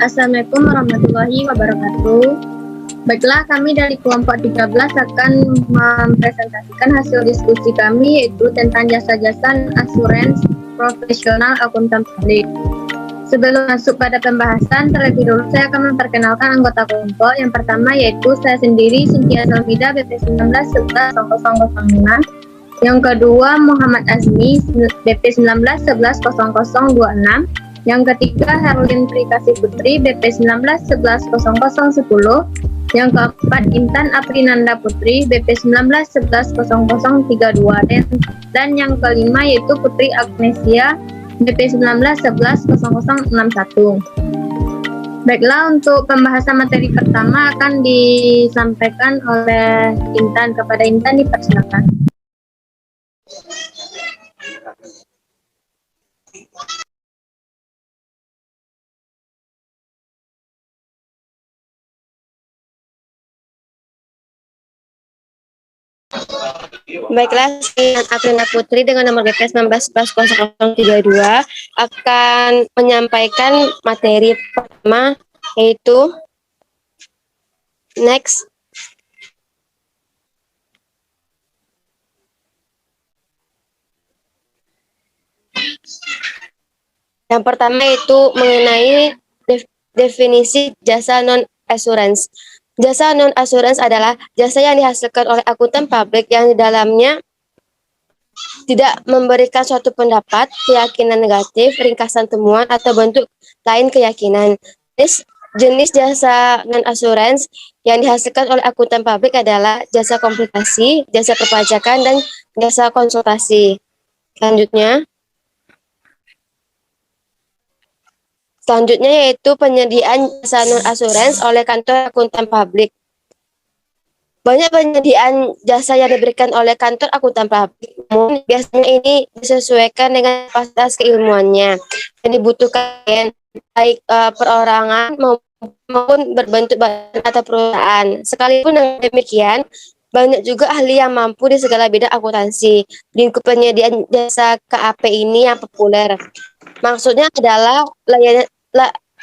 Assalamualaikum warahmatullahi wabarakatuh. Baiklah, kami dari kelompok 13 akan mempresentasikan hasil diskusi kami, yaitu tentang jasa-jasa asuransi profesional akuntan publik. Sebelum masuk pada pembahasan, terlebih dulu saya akan memperkenalkan anggota kelompok. Yang pertama yaitu saya sendiri, Cynthia Salmida, BP 19 11 0005. Yang kedua, Muhammad Azmi, BP 19 11 0026. Yang ketiga, Herlin Prikasih Putri, BP 19 11 0010. Yang keempat, Intan Aprinanda Putri, BP 19 11 0032. Dan yang kelima yaitu Putri Agnesia, BP 19 11 0061. Baiklah, untuk pembahasan materi pertama akan disampaikan oleh Intan. Kepada Intan dipersilakan. Baiklah, saya Aprinanda Putri dengan nomor BP 19 0032 akan menyampaikan materi pertama, yaitu next. Yang pertama itu mengenai definisi jasa non-assurance. Jasa non-assurance adalah jasa yang dihasilkan oleh akuntan publik yang di dalamnya tidak memberikan suatu pendapat, keyakinan negatif, ringkasan temuan, atau bentuk lain keyakinan. Jenis jasa non-assurance yang dihasilkan oleh akuntan publik adalah jasa komputasi, jasa perpajakan, dan jasa konsultasi. Selanjutnya yaitu penyediaan jasa non-assurance oleh kantor akuntan publik. Banyak penyediaan jasa yang diberikan oleh kantor akuntan publik, namun biasanya ini disesuaikan dengan kapasitas keilmuannya yang dibutuhkan, baik perorangan maupun berbentuk badan atau perusahaan. Sekalipun dengan demikian, banyak juga ahli yang mampu di segala bidang akuntansi. Lingkup penyediaan jasa KAP ini yang populer. Maksudnya adalah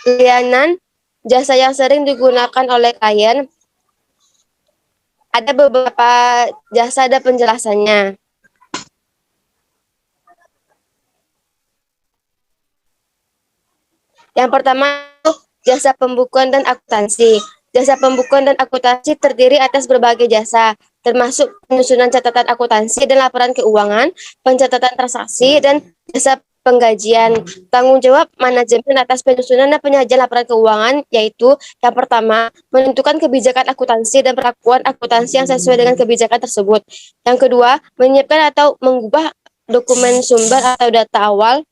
layanan jasa yang sering digunakan oleh klien. Ada beberapa jasa dan penjelasannya. Yang pertama, jasa pembukuan dan akuntansi. Jasa pembukuan dan akuntansi terdiri atas berbagai jasa, termasuk penyusunan catatan akuntansi dan laporan keuangan, pencatatan transaksi, dan jasa penggajian. Tanggung jawab manajemen atas penyusunan dan penyajian laporan keuangan yaitu yang pertama, menentukan kebijakan akuntansi dan perlakuan akuntansi yang sesuai dengan kebijakan tersebut. Yang kedua, menyiapkan atau mengubah dokumen sumber atau data awal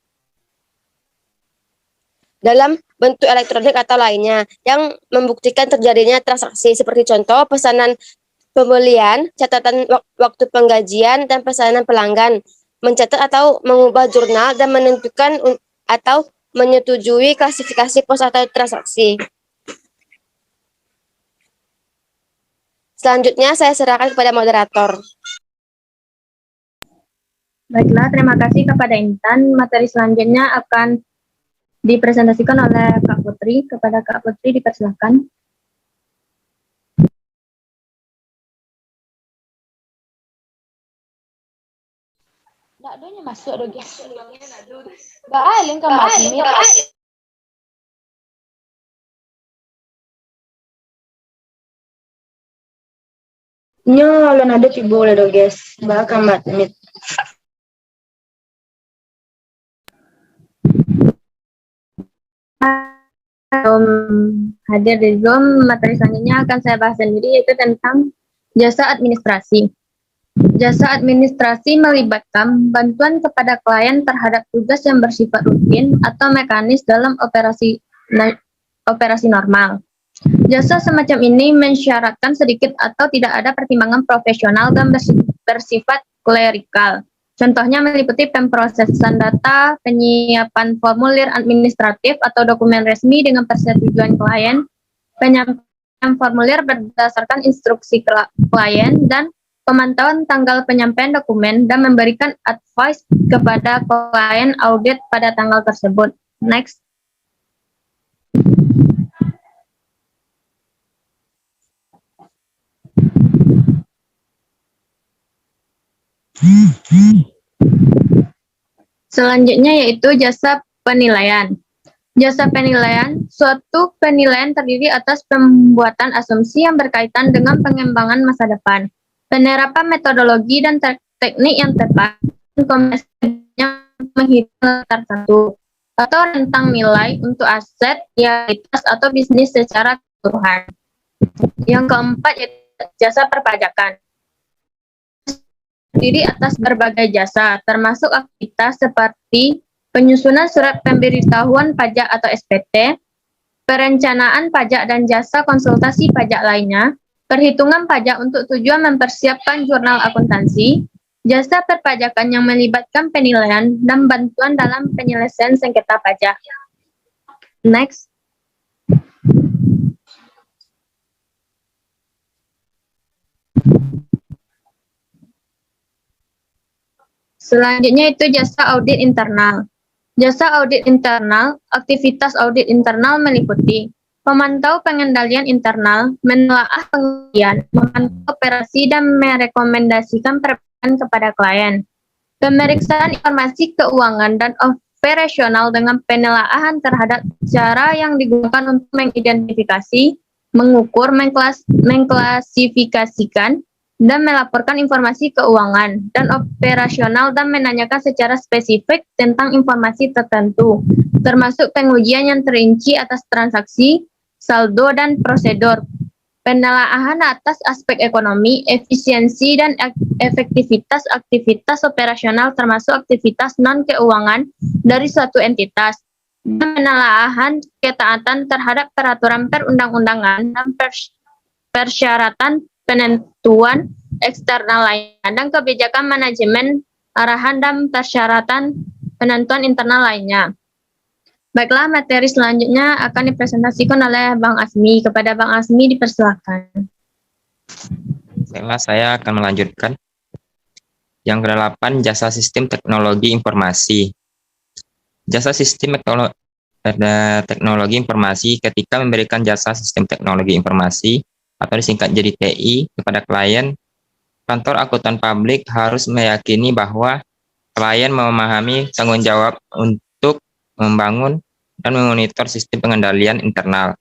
dalam bentuk elektronik atau lainnya yang membuktikan terjadinya transaksi, seperti contoh pesanan pembelian, catatan waktu penggajian, dan pesanan pelanggan, mencatat atau mengubah jurnal, dan menentukan atau menyetujui klasifikasi pos atau transaksi. Selanjutnya saya serahkan kepada moderator. Baiklah, terima kasih kepada Intan. Materi selanjutnya akan dipresentasikan oleh Kak Putri. Kepada Kak Putri dipersilakan. Nggak adanya masuk do guys. Nggak alin kamar ini. Nyo lo nado ti boleh do guys. Ba kamar ini. Hadir di Zoom, materi selanjutnya akan saya bahas sendiri, yaitu tentang jasa administrasi. Jasa administrasi melibatkan bantuan kepada klien terhadap tugas yang bersifat rutin atau mekanis dalam operasi normal. Jasa semacam ini mensyaratkan sedikit atau tidak ada pertimbangan profesional dan bersifat klerikal. Contohnya meliputi pemrosesan data, penyiapan formulir administratif atau dokumen resmi dengan persetujuan klien, penyampaian formulir berdasarkan instruksi klien, dan pemantauan tanggal penyampaian dokumen, dan memberikan advice kepada klien audit pada tanggal tersebut. Next. Selanjutnya yaitu jasa penilaian. Jasa penilaian, suatu penilaian terdiri atas pembuatan asumsi yang berkaitan dengan pengembangan masa depan, penerapan metodologi dan teknik yang tepat, yang menghitung tertentu, atau rentang nilai untuk aset, realitas, atau bisnis secara keseluruhan. Yang keempat yaitu jasa perpajakan. Terdiri atas berbagai jasa, termasuk aktivitas seperti penyusunan surat pemberitahuan pajak atau SPT, perencanaan pajak dan jasa konsultasi pajak lainnya, perhitungan pajak untuk tujuan mempersiapkan jurnal akuntansi, jasa perpajakan yang melibatkan penilaian dan bantuan dalam penyelesaian sengketa pajak. Next. Selanjutnya itu jasa audit internal. Jasa audit internal, aktivitas audit internal meliputi memantau pengendalian internal, menelaah pengujian, memantau operasi dan merekomendasikan perbaikan kepada klien. Pemeriksaan informasi keuangan dan operasional dengan penelaahan terhadap cara yang digunakan untuk mengidentifikasi, mengukur, mengklasifikasikan, dan melaporkan informasi keuangan dan operasional dan menanyakan secara spesifik tentang informasi tertentu, termasuk pengujian yang terinci atas transaksi, saldo, dan prosedur. Penelaahan atas aspek ekonomi, efisiensi, dan efektivitas aktivitas operasional termasuk aktivitas non-keuangan dari suatu entitas. Dan penelaahan ketaatan terhadap peraturan perundang-undangan dan persyaratan penentuan eksternal lainnya dan kebijakan manajemen arahan dan persyaratan penentuan internal lainnya. Baiklah, materi selanjutnya akan dipresentasikan oleh Bang Asmi. Kepada Bang Asmi dipersilakan. Baiklah, saya akan melanjutkan. Yang ke-8, jasa sistem teknologi informasi. Jasa sistem teknologi informasi ketika memberikan jasa sistem teknologi informasi atau disingkat jadi TI kepada klien, kantor akuntan publik harus meyakini bahwa klien memahami tanggung jawab untuk membangun dan memonitor sistem pengendalian internal.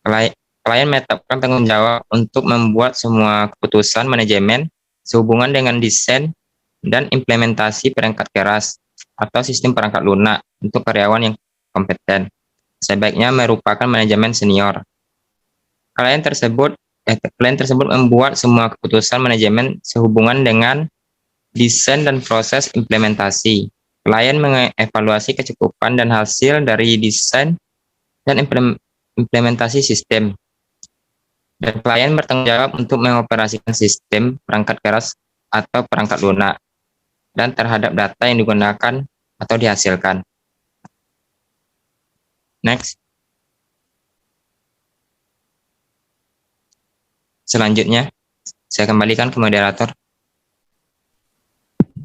Klien menetapkan tanggung jawab untuk membuat semua keputusan manajemen sehubungan dengan desain dan implementasi perangkat keras atau sistem perangkat lunak untuk karyawan yang kompeten. Sebaiknya merupakan manajemen senior. Klien tersebut membuat semua keputusan manajemen sehubungan dengan desain dan proses implementasi. Klien mengevaluasi kecukupan dan hasil dari desain dan implementasi sistem. Dan klien bertanggung jawab untuk mengoperasikan sistem perangkat keras atau perangkat lunak dan terhadap data yang digunakan atau dihasilkan. Next. Selanjutnya, saya kembalikan ke moderator.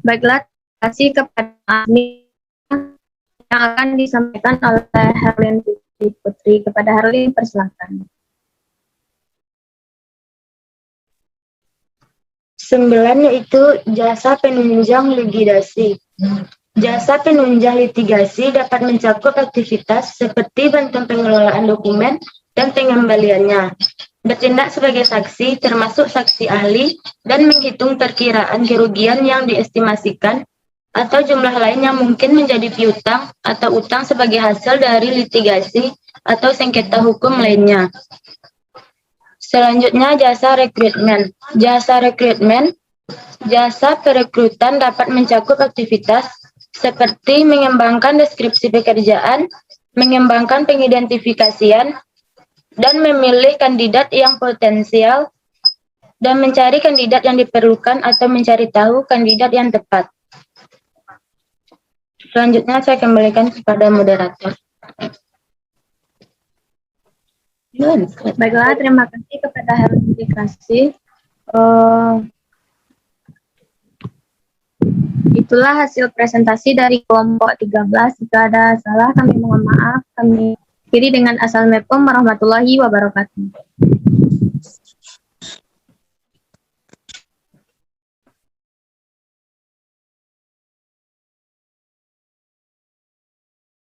Baiklah, terima kasih kepada Asmi yang akan disampaikan oleh Herlin Putri. Kepada Herlin, persilakan. 9 yaitu jasa penunjang litigasi. Jasa penunjang litigasi dapat mencakup aktivitas seperti bantuan pengelolaan dokumen dan pengembaliannya, bertindak sebagai saksi termasuk saksi ahli, dan menghitung perkiraan kerugian yang diestimasikan atau jumlah lain yang mungkin menjadi piutang atau utang sebagai hasil dari litigasi atau sengketa hukum lainnya. Selanjutnya jasa rekrutmen. Jasa perekrutan dapat mencakup aktivitas seperti mengembangkan deskripsi pekerjaan, mengembangkan pengidentifikasian, dan memilih kandidat yang potensial, dan mencari kandidat yang diperlukan atau mencari tahu kandidat yang tepat. Selanjutnya saya kembalikan kepada moderator. Baiklah, terima kasih kepada Herlin Putri. Itulah hasil presentasi dari kelompok 13. Jika ada salah, kami mohon maaf. Kami akhiri dengan Assalamualaikum warahmatullahi wabarakatuh.